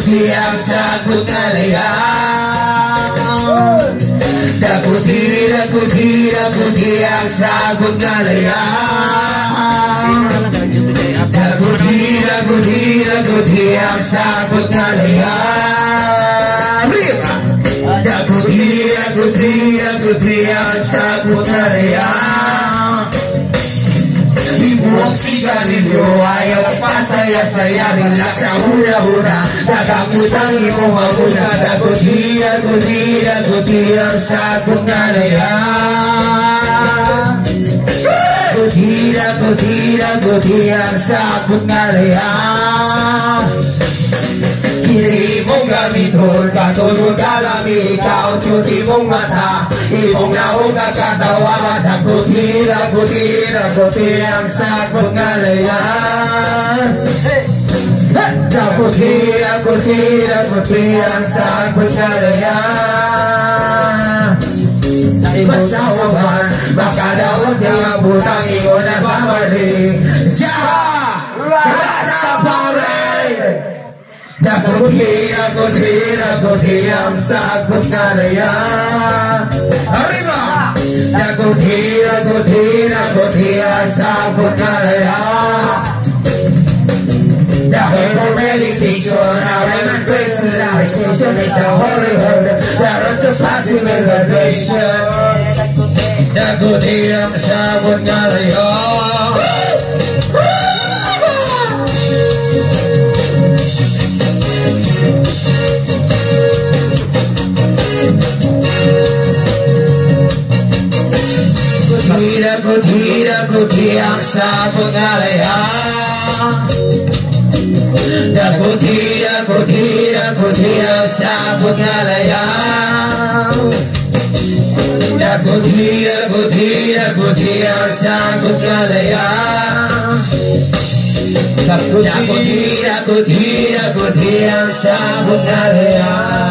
Yang sakut kalian Dakuti yang sakut kalian Dakuti yang sakut kalian Dakuti yang sakut kalian Dibuang si ganilyo ayaw pa saya rilak sa hura-hura Nakamutangi mo mamuna Dakuti ang sakot na riyan Dakuti ang sakot na riyan Hindi mong gamiton, katulog alam ikaw, tuti mong mata, imong naong kakatawa, dakuti ang sakot na riyan. Dakuti ang sakot na riyan. Basta huwag, baka daw ang butang ingon na sa mali. Jaha! Rasa Pare! Dakuti ang sakot na riyan. Arriba! Dakuti ang sakot na riyan. The whole meditation, our women grace and relaxation is the holy word. There is a passive elevation. Dakuti ang sakot na riyan. Dakuti ang sakot na riyan. Dakuti ang sakot na riyan. Dakuti ang sakot na riyan. Dakuti ang sakot na riyan.